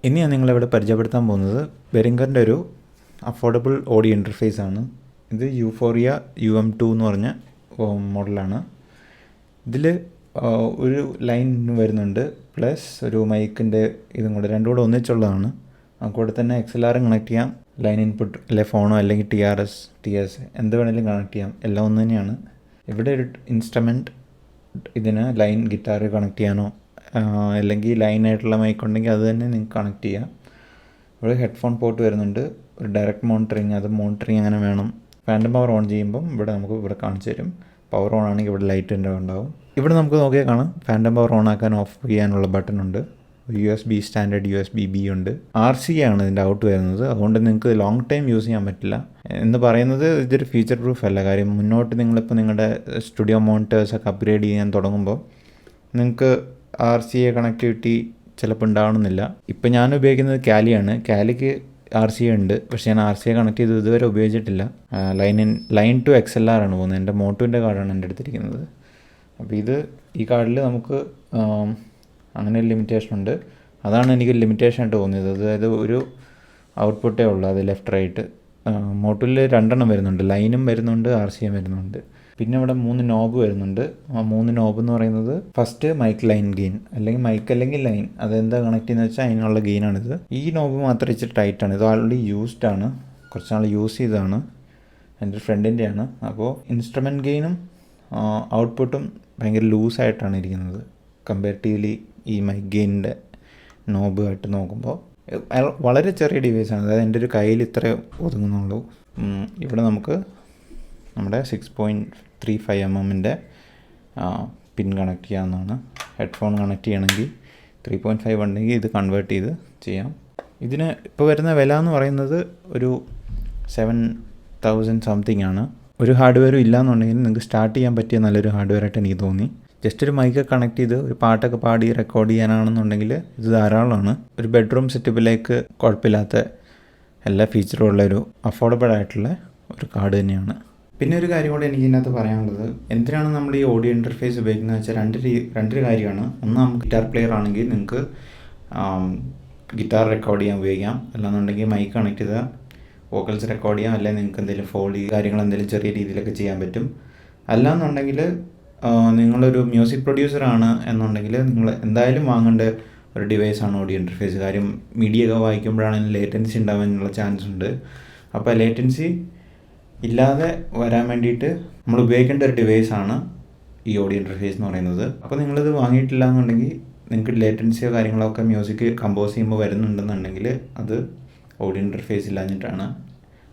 ഇനി ഞാൻ നിങ്ങളിവിടെ പരിചയപ്പെടുത്താൻ പോകുന്നത് ബെറിംഗറിൻ്റെ ഒരു അഫോർഡബിൾ ഓഡിയോ ഇൻ്റർഫേസ് ആണ്. ഇത് യൂഫോറിയ UM2 എന്ന് പറഞ്ഞ മോഡലാണ്. ഇതിൽ ഒരു ലൈൻ വരുന്നുണ്ട്, പ്ലസ് ഒരു മൈക്കിൻ്റെ ഇതും കൂടെ രണ്ടും കൂടെ ഒന്നിച്ചുള്ളതാണ്. കൂടെ തന്നെ XLR കണക്ട് ചെയ്യാം, ലൈൻ ഇൻപുട്ട് അല്ലെ ഫോണോ അല്ലെങ്കിൽ TS എന്ത് വേണമെങ്കിലും കണക്ട് ചെയ്യാം, എല്ലാം ഒന്ന് തന്നെയാണ്. ഇവിടെ ഒരു ഇൻസ്ട്രുമെൻറ്റ്, ഇതിന് ലൈൻ ഗിറ്റാർ കണക്ട് ചെയ്യാനോ അല്ലെങ്കിൽ ലൈനായിട്ടുള്ള മൈക്ക് ഉണ്ടെങ്കിൽ അത് തന്നെ നിങ്ങൾക്ക് കണക്ട് ചെയ്യാം. ഇവിടെ ഹെഡ്ഫോൺ പോർട്ട് വരുന്നുണ്ട്, ഒരു ഡയറക്റ്റ് മോണിറ്ററിങ്, അത് മോണിറ്ററിങ് അങ്ങനെ വേണം. ഫാൻറ്റം പവർ ഓൺ ചെയ്യുമ്പം ഇവിടെ കാണിച്ചു തരും. പവർ ഓൺ ആണെങ്കിൽ ഇവിടെ ലൈറ്റ് ഉണ്ടാവും. ഇവിടെ നമുക്ക് നോക്കിയാൽ കാണാം ഫാൻറ്റം പവർ ഓൺ ആക്കാൻ ഓഫ് ചെയ്യാനുള്ള ബട്ടൺ ഉണ്ട്. USB സ്റ്റാൻഡേർഡ് USB-B ഉണ്ട്. RC ആണ് ഇതിൻ്റെ ഔട്ട് വരുന്നത്. അതുകൊണ്ട് നിങ്ങൾക്ക് ലോങ് ടൈം യൂസ് ചെയ്യാൻ പറ്റില്ല എന്ന് പറയുന്നത് ഇതൊരു ഫ്യൂച്ചർ പ്രൂഫ് അല്ല. കാര്യം മുന്നോട്ട് നിങ്ങളിപ്പോൾ നിങ്ങളുടെ സ്റ്റുഡിയോ മോണിറ്റേഴ്സൊക്കെ അപ്ഗ്രേഡ് ചെയ്യാൻ തുടങ്ങുമ്പോൾ നിങ്ങൾക്ക് RCA കണക്ടിവിറ്റി ചിലപ്പോൾ ഉണ്ടാവണമെന്നില്ല. ഇപ്പം ഞാൻ ഉപയോഗിക്കുന്നത് കാലിയാണ്. കാലിക്ക് RCA ഉണ്ട്, പക്ഷേ ഞാൻ RCA കണക്ട് ചെയ്ത് ഇതുവരെ ഉപയോഗിച്ചിട്ടില്ല. ലൈൻ ടു XLR ആണ് പോകുന്നത്. എൻ്റെ മോട്ടോൻ്റെ കാർഡാണ് എൻ്റെ അടുത്തിരിക്കുന്നത്. അപ്പോൾ ഈ കാർഡിൽ നമുക്ക് അങ്ങനെ ഒരു ലിമിറ്റേഷൻ ഉണ്ട്. അതാണ് എനിക്ക് ലിമിറ്റേഷൻ ആയിട്ട് തോന്നിയത്. അതായത് ഒരു ഔട്ട്പുട്ടേ ഉള്ളൂ, അത് ലെഫ്റ്റ് റൈറ്റ്. മോട്ടോയിൽ 2 എണ്ണം വരുന്നുണ്ട്, ലൈനും വരുന്നുണ്ട്, RCA വരുന്നുണ്ട്. പിന്നെ ഇവിടെ 3 നോബ് വരുന്നുണ്ട്. ആ 3 നോബ് എന്ന് പറയുന്നത് ഫസ്റ്റ് മൈക്ക് ലൈൻ ഗെയിൻ, അല്ലെങ്കിൽ മൈക്ക് അല്ലെങ്കിൽ ലൈൻ, അതെന്താ കണക്ട് ചെയ്യുന്നത് വെച്ചാൽ അതിനുള്ള ഗെയിനാണിത്. ഈ നോബ് മാത്രം ഇച്ചിരി ടൈറ്റാണ്. ഇത് ഓൾറെഡി യൂസ്ഡ് ആണ്, കുറച്ച് നാൾ യൂസ് ചെയ്തതാണ്, എൻ്റെ ഫ്രണ്ടിൻ്റെയാണ്. അപ്പോൾ ഇൻസ്ട്രുമെൻറ്റ് ഗെയിനും ഔട്ട്പുട്ടും ഭയങ്കര ലൂസായിട്ടാണ് ഇരിക്കുന്നത് കമ്പാരിറ്റീവ്ലി ഈ മൈക്ക് ഗെയിനിൻ്റെ നോബുമായിട്ട് നോക്കുമ്പോൾ. വളരെ ചെറിയ ഡിവൈസാണ്, അതായത് എൻ്റെ ഒരു കയ്യിൽ ഇത്ര ഒതുങ്ങുന്നുള്ളൂ. ഇവിടെ നമുക്ക് നമ്മുടെ 6.35 mm പിൻ കണക്ട് ചെയ്യാവുന്നതാണ്. ഹെഡ്ഫോൺ കണക്ട് ചെയ്യണമെങ്കിൽ 3.5 ഉണ്ടെങ്കിൽ ഇത് കൺവേർട്ട് ചെയ്ത് ചെയ്യാം. ഇതിന് ഇപ്പോൾ വരുന്ന വില എന്ന് പറയുന്നത് ഒരു 7,000 സംതിങ് ആണ്. ഒരു ഹാർഡ്വെയറും ഇല്ലയെന്നുണ്ടെങ്കിൽ നിങ്ങൾക്ക് സ്റ്റാർട്ട് ചെയ്യാൻ പറ്റിയ നല്ലൊരു ഹാർഡ്വെയറായിട്ട് എനിക്ക് തോന്നി. ജസ്റ്റ് ഒരു മൈക്ക് കണക്ട് ചെയ്ത് ഒരു പാട്ടൊക്കെ പാടി റെക്കോർഡ് ചെയ്യാനാണെന്നുണ്ടെങ്കിൽ ഇത് ധാരാളമാണ്. ഒരു ബെഡ്റൂം സെറ്റപ്പിലേക്ക് കുഴപ്പമില്ലാത്ത എല്ലാ ഫീച്ചറും ഉള്ള ഒരു അഫോർഡബിൾ ആയിട്ടുള്ള ഒരു കാർഡ് തന്നെയാണ്. പിന്നെ ഒരു കാര്യം കൂടെ എനിക്ക് ഇതിനകത്ത് പറയാനുള്ളത്, എന്തിനാണ് നമ്മൾ ഈ ഓഡിയോ ഇൻ്റർഫേസ് ഉപയോഗിക്കുന്നത് വെച്ചാൽ രണ്ടൊരു കാര്യമാണ്. ഒന്ന്, നമുക്ക് ഗിറ്റാർ പ്ലെയർ ആണെങ്കിൽ നിങ്ങൾക്ക് ഗിറ്റാർ റെക്കോർഡ് ചെയ്യാൻ ഉപയോഗിക്കാം. അല്ലാന്നുണ്ടെങ്കിൽ മൈക്ക് കണക്ട് ചെയ്താൽ വോക്കൽസ് റെക്കോർഡ് ചെയ്യാം, അല്ലെങ്കിൽ നിങ്ങൾക്ക് എന്തെങ്കിലും ഫോളി കാര്യങ്ങൾ എന്തെങ്കിലും ചെറിയ രീതിയിലൊക്കെ ചെയ്യാൻ പറ്റും. അല്ലാന്നുണ്ടെങ്കിൽ നിങ്ങളൊരു മ്യൂസിക് പ്രൊഡ്യൂസറാണ് എന്നുണ്ടെങ്കിൽ നിങ്ങൾ എന്തായാലും വാങ്ങേണ്ട ഒരു ഡിവൈസാണ് ഓഡിയോ ഇൻ്റർഫേസ്. കാര്യം മീഡിയ വായിക്കുമ്പോഴാണെങ്കിൽ ലേറ്റൻസി ഉണ്ടാവാനുള്ള ചാൻസ് ഉണ്ട്. അപ്പോൾ ലേറ്റൻസി ഇല്ലാതെ വരാൻ വേണ്ടിയിട്ട് നമ്മൾ ഉപയോഗിക്കേണ്ട ഒരു ഡിവൈസാണ് ഈ ഓഡിയോ ഇൻ്റർഫേസ് എന്ന് പറയുന്നത്. അപ്പോൾ നിങ്ങളിത് വാങ്ങിയിട്ടില്ല എന്നുണ്ടെങ്കിൽ നിങ്ങൾക്ക് ലേറ്റൻസിയോ കാര്യങ്ങളൊക്കെ മ്യൂസിക് കമ്പോസ് ചെയ്യുമ്പോൾ വരുന്നുണ്ടെന്നുണ്ടെങ്കിൽ അത് ഓഡിയോ ഇൻ്റർഫേസ് ഇല്ലാഞ്ഞിട്ടാണ്.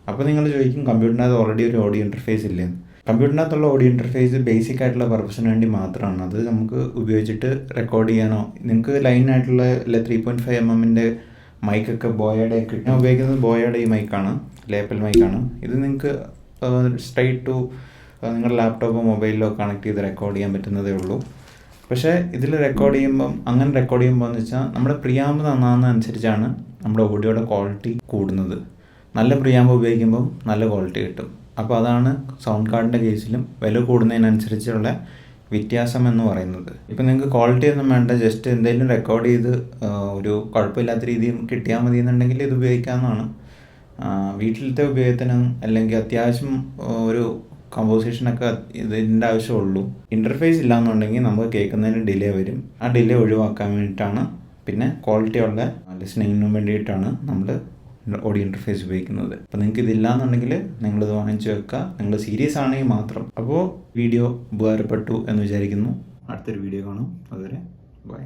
അപ്പോൾ നിങ്ങൾ ചോദിക്കും, കമ്പ്യൂട്ടറിനകത്ത് ഓൾറെഡി ഒരു ഓഡിയോ ഇൻ്റർഫേസ് ഇല്ലേ? കമ്പ്യൂട്ടറിനകത്തുള്ള ഓഡിയോ ഇൻ്റർഫേസ് ബേസിക് ആയിട്ടുള്ള പർപ്പസിന് വേണ്ടി മാത്രമാണ്. അത് നമുക്ക് ഉപയോഗിച്ചിട്ട് റെക്കോർഡ് ചെയ്യാനോ, നിങ്ങൾക്ക് ലൈനായിട്ടുള്ള 3.5 mm മൈക്കൊക്കെ ബോയയുടെ ഞാൻ ഉപയോഗിക്കുന്നത് ബോയയുടെ ഈ മൈക്കാണ്, ലേപ്പൽ മൈക്കാണ്. ഇത് നിങ്ങൾക്ക് സ്ട്രൈറ്റ് ടു നിങ്ങളുടെ ലാപ്ടോപ്പോ മൊബൈലിലോ കണക്ട് ചെയ്ത് റെക്കോർഡ് ചെയ്യാൻ പറ്റുന്നതേ ഉള്ളൂ. പക്ഷേ ഇതിൽ റെക്കോർഡ് ചെയ്യുമ്പം എന്ന് വെച്ചാൽ നമ്മുടെ പ്രിയാമ്പ് നന്നാകുന്നതനുസരിച്ചാണ് നമ്മുടെ ഓഡിയോയുടെ ക്വാളിറ്റി കൂടുന്നത്. നല്ല പ്രിയാമ്പ് ഉപയോഗിക്കുമ്പം നല്ല ക്വാളിറ്റി കിട്ടും. അപ്പോൾ അതാണ് സൗണ്ട് കാർഡിൻ്റെ കേസിലും വില കൂടുന്നതിനനുസരിച്ചുള്ള വ്യത്യാസം എന്ന് പറയുന്നത്. ഇപ്പം നിങ്ങൾക്ക് ക്വാളിറ്റി ഒന്നും വേണ്ട, ജസ്റ്റ് എന്തെങ്കിലും റെക്കോർഡ് ചെയ്ത് ഒരു കുഴപ്പമില്ലാത്ത രീതിയിൽ കിട്ടിയാൽ മതി എന്നുണ്ടെങ്കിൽ ഇത് ഉപയോഗിക്കാവുന്നതാണ്. വീട്ടിലത്തെ ഉപയോഗത്തിനും അല്ലെങ്കിൽ അത്യാവശ്യം ഒരു കമ്പോസിഷനൊക്കെ ഇതിൻ്റെ ആവശ്യമുള്ളൂ. ഇൻ്റർഫേസ് ഇല്ലയെന്നുണ്ടെങ്കിൽ നമുക്ക് കേൾക്കുന്നതിന് ഡിലേ വരും. ആ ഡിലേ ഒഴിവാക്കാൻ വേണ്ടിയിട്ടാണ്, പിന്നെ ക്വാളിറ്റി ഉള്ള ലിസണിങ്ങിനും വേണ്ടിയിട്ടാണ് നമ്മൾ ഓഡിയോ ഇൻ്റർഫേസ് ഉപയോഗിക്കുന്നത്. അപ്പോൾ നിങ്ങൾക്ക് ഇതില്ലാന്നുണ്ടെങ്കിൽ നിങ്ങളിത് വാങ്ങിച്ച് വെക്കുക, നിങ്ങൾ സീരിയസ് ആണെങ്കിൽ മാത്രം. അപ്പോൾ വീഡിയോ ഉപകാരപ്പെട്ടു എന്ന് വിചാരിക്കുന്നു. അടുത്തൊരു വീഡിയോ കാണും. അതുവരെ ബൈ.